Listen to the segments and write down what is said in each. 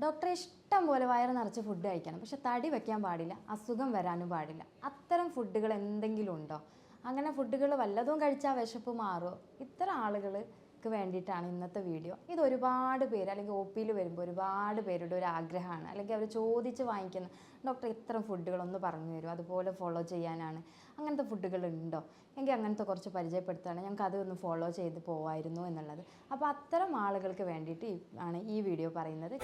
ഡോക്ടറെ ഇഷ്ടം പോലെ വയറ് നിറച്ച് ഫുഡ് കഴിക്കണം, പക്ഷെ തടി വയ്ക്കാൻ പാടില്ല, അസുഖം വരാനും പാടില്ല. അത്തരം ഫുഡുകൾ എന്തെങ്കിലും ഉണ്ടോ? അങ്ങനെ ഫുഡുകൾ വല്ലതും കഴിച്ചാൽ വിശപ്പ് മാറുമോ? ഇത്തരം ആളുകൾക്ക് വേണ്ടിയിട്ടാണ് ഇന്നത്തെ വീഡിയോ. ഇത് ഒരുപാട് പേര് അല്ലെങ്കിൽ ഒ പിയിൽ വരുമ്പോൾ ഒരുപാട് പേരുടെ ഒരു ആഗ്രഹമാണ്, അല്ലെങ്കിൽ അവർ ചോദിച്ച് വാങ്ങിക്കുന്ന ഡോക്ടർ ഇത്തരം ഫുഡുകളൊന്ന് പറഞ്ഞു തരും, അതുപോലെ ഫോളോ ചെയ്യാനാണ്. അങ്ങനത്തെ ഫുഡുകൾ ഉണ്ടോ എങ്കിൽ അങ്ങനത്തെ കുറച്ച് പരിചയപ്പെടുത്തുകയാണ്, ഞങ്ങൾക്ക് അതൊന്ന് ഫോളോ ചെയ്ത് പോവായിരുന്നു എന്നുള്ളത്. അപ്പോൾ അത്തരം ആളുകൾക്ക് വേണ്ടിയിട്ട് ആണ് ഈ വീഡിയോ പറയുന്നത്.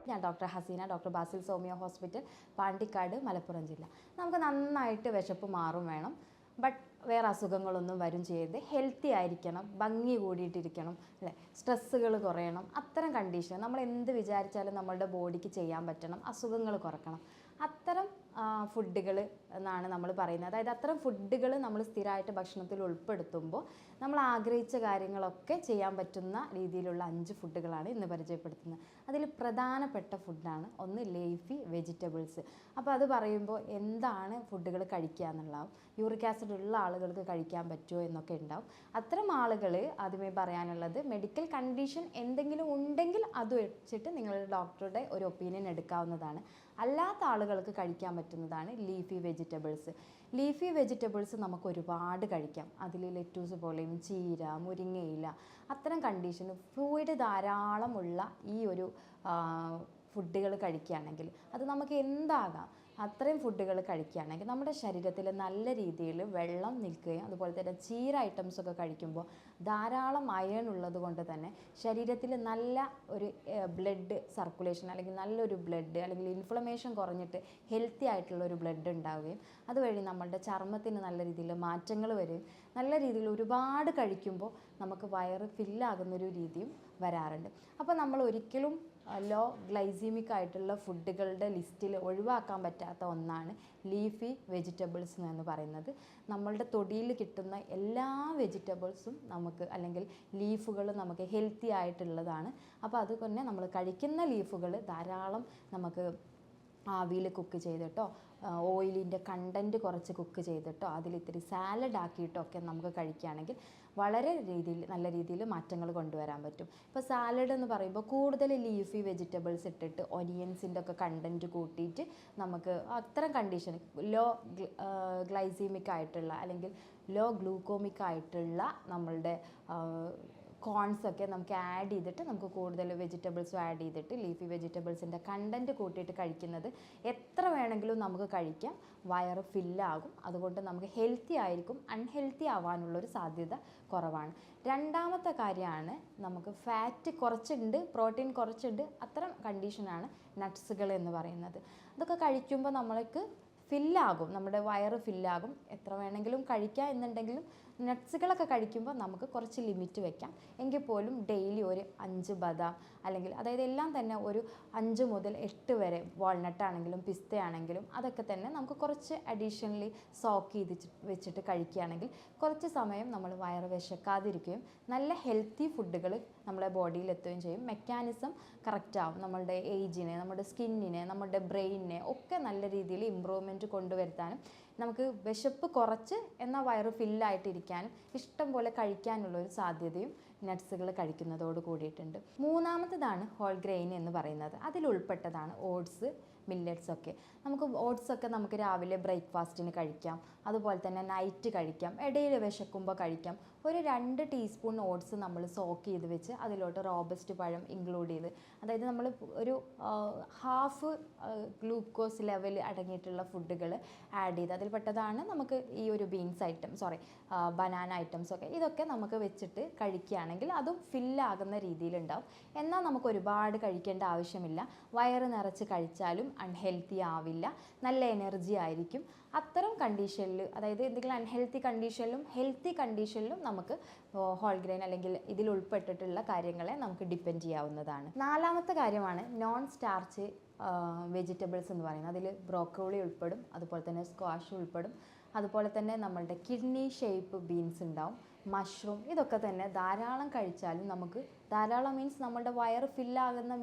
ഞാൻ doctor Hasina, doctor Basil homeo hospital, Pandikkad, Malappuram ജില്ല. നമുക്ക് നന്നായിട്ട് വിശപ്പ് മാറും വേണം, ബട്ട് വേറെ അസുഖങ്ങളൊന്നും വരും ചെയ്യരുത്. ഹെൽത്തി ആയിരിക്കണം, ഭംഗി കൂടിയിട്ടിരിക്കണം, അല്ലേ, സ്ട്രെസ്സുകൾ കുറയണം. അത്തരം കണ്ടീഷൻ നമ്മൾ എന്ത് വിചാരിച്ചാലും നമ്മളുടെ ബോഡിക്ക് ചെയ്യാൻ പറ്റണം, അസുഖങ്ങൾ കുറക്കണം. അത്തരം ഫുഡുകൾ എന്നാണ് നമ്മൾ പറയുന്നത്. അതായത് അത്തരം ഫുഡുകൾ നമ്മൾ സ്ഥിരമായിട്ട് ഭക്ഷണത്തിൽ ഉൾപ്പെടുത്തുമ്പോൾ നമ്മൾ ആഗ്രഹിച്ച കാര്യങ്ങളൊക്കെ ചെയ്യാൻ പറ്റുന്ന രീതിയിലുള്ള 5 ഫുഡുകളാണ് ഇന്ന് പരിചയപ്പെടുത്തുന്നത്. അതിൽ പ്രധാനപ്പെട്ട ഫുഡാണ് ഒന്ന് ലീഫി വെജിറ്റബിൾസ്. അപ്പോൾ അത് പറയുമ്പോൾ എന്താണ് ഫുഡുകൾ കഴിക്കുക എന്നുള്ളതാവും. യൂറിക് ആസിഡ് ഉള്ള ആളുകൾക്ക് കഴിക്കാൻ പറ്റുമോ എന്നൊക്കെ ഉണ്ടാവും. അത്തരം ആളുകൾ ആദ്യമേ പറയാനുള്ളത്, മെഡിക്കൽ കണ്ടീഷൻ എന്തെങ്കിലും ഉണ്ടെങ്കിൽ അത് വെച്ചിട്ട് നിങ്ങളുടെ ഡോക്ടറുടെ ഒരു ഒപ്പീനിയൻ എടുക്കാവുന്നതാണ്. അല്ലാത്ത ആളുകൾക്ക് കഴിക്കാൻ പറ്റുന്നതാണ് ലീഫി വെജിറ്റബിൾസ്. ലീഫി വെജിറ്റബിൾസ് നമുക്ക് ഒരുപാട് കഴിക്കാം. അതിൽ ലെറ്റൂസ് പോലെയും ചീര, മുരിങ്ങയില, അത്തരം കണ്ടീഷന് ഫ്ലൂയിഡ് ധാരാളമുള്ള ഈ ഒരു ഫുഡുകൾ കഴിക്കുകയാണെങ്കിൽ അത് നമുക്ക് എന്താകാം. അത്രയും ഫുഡുകൾ കഴിക്കുകയാണെങ്കിൽ നമ്മുടെ ശരീരത്തിൽ നല്ല രീതിയിൽ വെള്ളം നിൽക്കുകയും, അതുപോലെ തന്നെ ചീര ഐറ്റംസൊക്കെ കഴിക്കുമ്പോൾ ധാരാളം അയൺ ഉള്ളത് കൊണ്ട് തന്നെ ശരീരത്തിൽ നല്ല ഒരു ബ്ലഡ് സർക്കുലേഷൻ, അല്ലെങ്കിൽ നല്ലൊരു ബ്ലഡ്, അല്ലെങ്കിൽ ഇൻഫ്ലമേഷൻ കുറഞ്ഞിട്ട് ഹെൽത്തി ആയിട്ടുള്ള ഒരു ബ്ലഡ് ഉണ്ടാവുകയും അതുവഴി നമ്മളുടെ ചർമ്മത്തിന് നല്ല രീതിയിൽ മാറ്റങ്ങൾ വരികയും, നല്ല രീതിയിൽ ഒരുപാട് കഴിക്കുമ്പോൾ നമുക്ക് വയറ് ഫില്ലാകുന്നൊരു രീതിയും വരാറുണ്ട്. അപ്പോൾ നമ്മൾ ഒരിക്കലും ലോ ഗ്ലൈസീമിക് ആയിട്ടുള്ള ഫുഡുകളുടെ ലിസ്റ്റിൽ ഒഴിവാക്കാൻ പറ്റാത്ത ഒന്നാണ് ലീഫി വെജിറ്റബിൾസ് എന്ന് പറയുന്നത്. നമ്മളുടെ തൊടിയിൽ കിട്ടുന്ന എല്ലാ വെജിറ്റബിൾസും നമുക്ക്, അല്ലെങ്കിൽ ലീഫുകൾ നമുക്ക് ഹെൽത്തി ആയിട്ടുള്ളതാണ്. അപ്പോൾ അതുകൊണ്ട് നമ്മൾ കഴിക്കുന്ന ലീഫുകൾ ധാരാളം നമുക്ക് ആവിയിൽ കുക്ക് ചെയ്തിട്ടോ, ഓയിലിൻ്റെ കണ്ടൻറ്റ് കുറച്ച് കുക്ക് ചെയ്തിട്ടോ, അതിലിത്തിരി സാലഡ് ആക്കിയിട്ടോ ഒക്കെ നമുക്ക് കഴിക്കുകയാണെങ്കിൽ വളരെ നല്ല രീതിയിൽ മാറ്റങ്ങൾ കൊണ്ടുവരാൻ പറ്റും. ഇപ്പോൾ സാലഡ് എന്ന് പറയുമ്പോൾ കൂടുതൽ ലീഫി വെജിറ്റബിൾസ് ഇട്ടിട്ട് ഒനിയൻസിൻ്റെ ഒക്കെ കണ്ടൻറ്റ് കൂട്ടിയിട്ട് നമുക്ക് അത്തരം കണ്ടീഷൻ ലോ ഗ്ലൈസീമിക് ആയിട്ടുള്ള, അല്ലെങ്കിൽ ലോ ഗ്ലൂക്കോമിക് ആയിട്ടുള്ള നമ്മളുടെ കോൺസൊക്കെ നമുക്ക് ആഡ് ചെയ്തിട്ട്, നമുക്ക് കൂടുതൽ വെജിറ്റബിൾസും ആഡ് ചെയ്തിട്ട് ലീഫി വെജിറ്റബിൾസിൻ്റെ കണ്ടൻറ്റ് കൂട്ടിയിട്ട് കഴിക്കുന്നത് എത്ര വേണമെങ്കിലും നമുക്ക് കഴിക്കാം, വയറ് ഫില്ലാകും. അതുകൊണ്ട് നമുക്ക് ഹെൽത്തി ആയിരിക്കും, അൺഹെൽത്തി ആവാനുള്ളൊരു സാധ്യത കുറവാണ്. രണ്ടാമത്തെ കാര്യമാണ്, നമുക്ക് ഫാറ്റ് കുറച്ചുണ്ട്, പ്രോട്ടീൻ കുറച്ചുണ്ട്, അത്തരം കണ്ടീഷനാണ് നട്ട്സുകൾ എന്ന് പറയുന്നത്. അതൊക്കെ കഴിക്കുമ്പോൾ നമ്മൾക്ക് ഫില്ലാകും, നമ്മുടെ വയറ് ഫില്ലാകും. എത്ര വേണമെങ്കിലും കഴിക്കാം എന്നുണ്ടെങ്കിലും നട്ട്സുകളൊക്കെ കഴിക്കുമ്പോൾ നമുക്ക് കുറച്ച് ലിമിറ്റ് വെക്കാം. എങ്കിൽ പോലും ഡെയിലി ഒരു 5 ബദാം, അല്ലെങ്കിൽ അതായത് എല്ലാം തന്നെ ഒരു 5 മുതൽ 8 വരെ, വാൾനട്ട് ആണെങ്കിലും പിസ്ത ആണെങ്കിലും അതൊക്കെ തന്നെ നമുക്ക് കുറച്ച് അഡീഷണലി സോക്ക് ചെയ്ത് വെച്ചിട്ട് കഴിക്കുകയാണെങ്കിൽ കുറച്ച് സമയം നമ്മൾ വയറ് വിശക്കാതിരിക്കുകയും നല്ല ഹെൽത്തി ഫുഡുകൾ നമ്മളെ ബോഡിയിൽ എത്തുകയും ചെയ്യും. മെക്കാനിസം കറക്റ്റ് ആവും. നമ്മളുടെ ഏജിനെ, നമ്മുടെ സ്കിന്നിനെ, നമ്മുടെ ബ്രെയിനിനെ ഒക്കെ നല്ല രീതിയിൽ ഇമ്പ്രൂവ്മെൻറ്റ് കൊണ്ടുവരുത്താനും, നമുക്ക് വിശപ്പ് കുറച്ച് എന്നാൽ വയറ് ഫില്ലായിട്ടിരിക്കാനും ഇഷ്ടം പോലെ കഴിക്കാനുള്ളൊരു സാധ്യതയും നട്ട്സുകൾ കഴിക്കുന്നതോട് കൂടിയിട്ടുണ്ട്. മൂന്നാമത്തേതാണ് ഹോൾ ഗ്രെയിൻ എന്ന് പറയുന്നത്. അതിലുൾപ്പെട്ടതാണ് ഓട്സ്, മില്ലറ്റ്സ് ഒക്കെ. നമുക്ക് ഓട്സൊക്കെ നമുക്ക് രാവിലെ ബ്രേക്ക്ഫാസ്റ്റിന് കഴിക്കാം, അതുപോലെ തന്നെ നൈറ്റ് കഴിക്കാം, ഇടയിൽ വിശക്കുമ്പോൾ കഴിക്കാം. ഒരു 2 ടീസ്പൂൺ ഓട്സ് നമ്മൾ സോക്ക് ചെയ്ത് വെച്ച് അതിലോട്ട് റോബസ്റ്റ് പഴം ഇൻക്ലൂഡ് ചെയ്ത്, അതായത് നമ്മൾ ഒരു ഹാഫ് ഗ്ലൂക്കോസ് ലെവൽ അടങ്ങിയിട്ടുള്ള ഫുഡുകൾ ആഡ് ചെയ്ത്, അതിൽപ്പെട്ടതാണ് നമുക്ക് ഈ ഒരു ബീൻസ് ഐറ്റം, ബനാന ഐറ്റംസൊക്കെ. ഇതൊക്കെ നമുക്ക് വെച്ചിട്ട് കഴിക്കുകയാണെങ്കിൽ അതും ഫില്ലാകുന്ന രീതിയിലുണ്ടാവും. എന്നാൽ നമുക്ക് ഒരുപാട് കഴിക്കേണ്ട ആവശ്യമില്ല. വയറ് നിറച്ച് കഴിച്ചാലും അൺഹെൽത്തി ആവില്ല, നല്ല എനർജി ആയിരിക്കും. അത്തരം കണ്ടീഷനിൽ, അതായത് എന്തെങ്കിലും അൺഹെൽത്തി കണ്ടീഷനിലും ഹെൽത്തി കണ്ടീഷനിലും നമുക്ക് ഹോൾ ഗ്രെയിൻ അല്ലെങ്കിൽ ഇതിൽ ഉൾപ്പെട്ടിട്ടുള്ള കാര്യങ്ങളെ നമുക്ക് ഡിപ്പെൻഡ് ചെയ്യാവുന്നതാണ്. നാലാമത്തെ കാര്യമാണ് നോൺ സ്റ്റാർച്ച് വെജിറ്റബിൾസ് എന്ന് പറയുന്നത്. അതിൽ ബ്രോക്കോളി ഉൾപ്പെടും, അതുപോലെ തന്നെ സ്ക്വാഷ് ഉൾപ്പെടും, അതുപോലെ തന്നെ നമ്മളുടെ കിഡ്നി ഷേപ്പ് ബീൻസ് ഉണ്ടാവും, മഷ്റൂം. ഇതൊക്കെ തന്നെ ധാരാളം കഴിച്ചാലും നമുക്ക്, ധാരാളം മീൻസ് നമ്മളുടെ വയറ് ഫില്ലാകുന്ന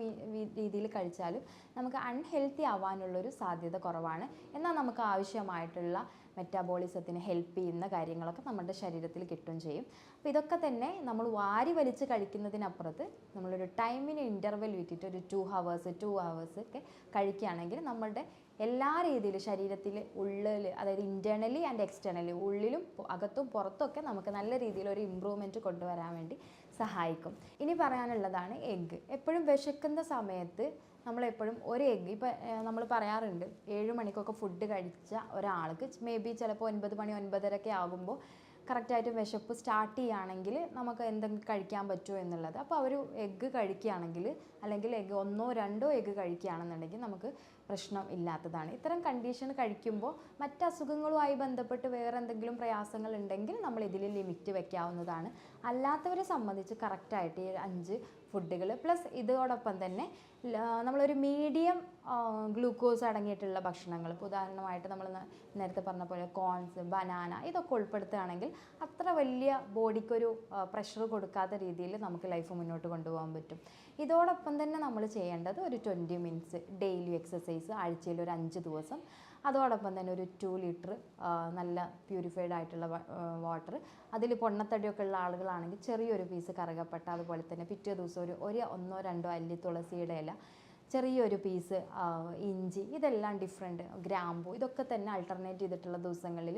രീതിയിൽ കഴിച്ചാലും നമുക്ക് അൺഹെൽത്തി ആവാനുള്ളൊരു സാധ്യത കുറവാണ്. എന്നാൽ നമുക്ക് ആവശ്യമായിട്ടുള്ള മെറ്റാബോളിസത്തിന് ഹെൽപ്പ് ചെയ്യുന്ന കാര്യങ്ങളൊക്കെ നമ്മുടെ ശരീരത്തിൽ കിട്ടുകയും ചെയ്യും. അപ്പോൾ ഇതൊക്കെ തന്നെ നമ്മൾ വാരി വലിച്ച് കഴിക്കുന്നതിനപ്പുറത്ത് നമ്മളൊരു ടൈമിന് ഇൻ്റർവെൽ വിട്ടിട്ട് ഒരു 2 hours ഒക്കെ കഴിക്കുകയാണെങ്കിൽ നമ്മളുടെ എല്ലാ രീതിയിലും ശരീരത്തിൽ ഉള്ളിൽ, അതായത് ഇൻറ്റേർണലി ആൻഡ് എക്സ്റ്റേർണലി, ഉള്ളിലും അകത്തും പുറത്തൊക്കെ നമുക്ക് നല്ല രീതിയിൽ ഒരു ഇമ്പ്രൂവ്മെൻറ്റ് കൊണ്ടുവരാൻ വേണ്ടി സഹായിക്കും. ഇനി പറയാനുള്ളതാണ് എഗ്ഗ്. എപ്പോഴും വിശക്കുന്ന സമയത്ത് നമ്മളെപ്പോഴും ഒരു എഗ്ഗ്, ഇപ്പോൾ നമ്മൾ പറയാറുണ്ട് 7 മണിക്കൊക്കെ ഫുഡ് കഴിച്ച ഒരാൾക്ക് മേ ബി ചിലപ്പോൾ 9 മണി 9:30 ആകുമ്പോൾ കറക്റ്റായിട്ട് വിശപ്പ് സ്റ്റാർട്ട് ചെയ്യുകയാണെങ്കിൽ നമുക്ക് എന്തെങ്കിലും കഴിക്കാൻ പറ്റുമോ എന്നുള്ളത്. അപ്പോൾ അവർ എഗ്ഗ് കഴിക്കുകയാണെങ്കിൽ, അല്ലെങ്കിൽ എഗ്ഗ് 1 or 2 എഗ്ഗ് കഴിക്കുകയാണെന്നുണ്ടെങ്കിൽ നമുക്ക് പ്രശ്നം ഇല്ലാത്തതാണ്. ഇത്തരം കണ്ടീഷൻ കഴിക്കുമ്പോൾ മറ്റ് അസുഖങ്ങളുമായി ബന്ധപ്പെട്ട് വേറെ എന്തെങ്കിലും പ്രയാസങ്ങൾ ഉണ്ടെങ്കിൽ നമ്മൾ ഇതിൽ ലിമിറ്റ് വെക്കാവുന്നതാണ്. അല്ലാത്തവരെ സംബന്ധിച്ച് കറക്റ്റായിട്ട് ഈ 5 ഫുഡുകൾ പ്ലസ് ഇതോടൊപ്പം തന്നെ നമ്മളൊരു മീഡിയം ഗ്ലൂക്കോസ് അടങ്ങിയിട്ടുള്ള ഭക്ഷണങ്ങൾ, ഇപ്പോൾ ഉദാഹരണമായിട്ട് നമ്മൾ നേരത്തെ പറഞ്ഞ പോലെ കോൺസ്, ബനാന, ഇതൊക്കെ ഉൾപ്പെടുത്തുകയാണെങ്കിൽ അത്ര വലിയ ബോഡിക്കൊരു പ്രഷർ കൊടുക്കാത്ത രീതിയിൽ നമുക്ക് ലൈഫ് മുന്നോട്ട് കൊണ്ടുപോകാൻ പറ്റും. ഇതോടൊപ്പം തന്നെ നമ്മൾ ചെയ്യേണ്ടത് ഒരു 20 minutes ഡെയിലി എക്സസൈസ്, ആഴ്ചയിൽ ഒരു 5 ദിവസം. അതോടൊപ്പം തന്നെ ഒരു 2 liter നല്ല പ്യൂരിഫൈഡ് ആയിട്ടുള്ള വാട്ടർ. അതിൽ പൊണ്ണത്തടിയൊക്കെ ഉള്ള ആളുകളാണെങ്കിൽ ചെറിയൊരു പീസ് കറുകപ്പട്ട, അതുപോലെ തന്നെ പിറ്റേ ദിവസം ഒരു 1-2 അല്ലി തുളസിയുടെ ഇല, ചെറിയൊരു പീസ് ഇഞ്ചി, ഇതെല്ലാം ഡിഫറെൻറ്റ്, ഗ്രാമ്പൂ, ഇതൊക്കെ തന്നെ ആൾട്ടർനേറ്റ് ചെയ്തിട്ടുള്ള ദിവസങ്ങളിൽ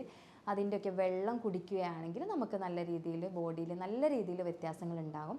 അതിൻ്റെയൊക്കെ വെള്ളം കുടിക്കുകയാണെങ്കിൽ നമുക്ക് നല്ല രീതിയിൽ ബോഡിയിൽ നല്ല രീതിയിൽ വ്യത്യാസങ്ങൾ ഉണ്ടാകും.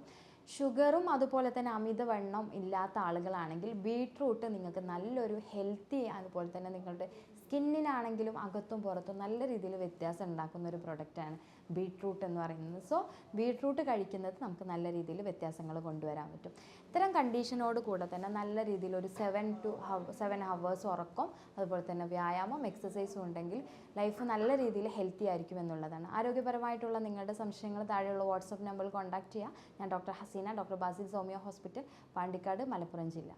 ഷുഗറും അതുപോലെ തന്നെ അമിതവണ്ണം ഇല്ലാത്ത ആളുകളാണെങ്കിൽ ബീട്രൂട്ട് നിങ്ങൾക്ക് നല്ലൊരു ഹെൽത്തി, അതുപോലെ തന്നെ നിങ്ങളുടെ സ്കിന്നിനാണെങ്കിലും അകത്തും പുറത്തും നല്ല രീതിയിൽ വ്യത്യാസം ഉണ്ടാക്കുന്ന ഒരു പ്രൊഡക്റ്റാണ് ബീട്രൂട്ട് എന്ന് പറയുന്നത്. സോ ബീട്രൂട്ട് കഴിക്കുന്നത് നമുക്ക് നല്ല രീതിയിൽ വ്യത്യാസങ്ങൾ കൊണ്ടുവരാൻ പറ്റും. ഇത്തരം കണ്ടീഷനോട് കൂടെ തന്നെ നല്ല രീതിയിൽ ഒരു 7 hours ഉറക്കം, അതുപോലെ തന്നെ വ്യായാമം, എക്സസൈസും ഉണ്ടെങ്കിൽ ലൈഫ് നല്ല രീതിയിൽ ഹെൽത്തി ആയിരിക്കും എന്നുള്ളതാണ്. ആരോഗ്യപരമായിട്ടുള്ള നിങ്ങളുടെ സംശയങ്ങൾ താഴെയുള്ള വാട്സപ്പ് നമ്പറിൽ കോൺടാക്ട് ചെയ്യുക. ഞാൻ doctor Hasina, doctor Basil homeo hospital, Pandikkad, Malappuram ജില്ല.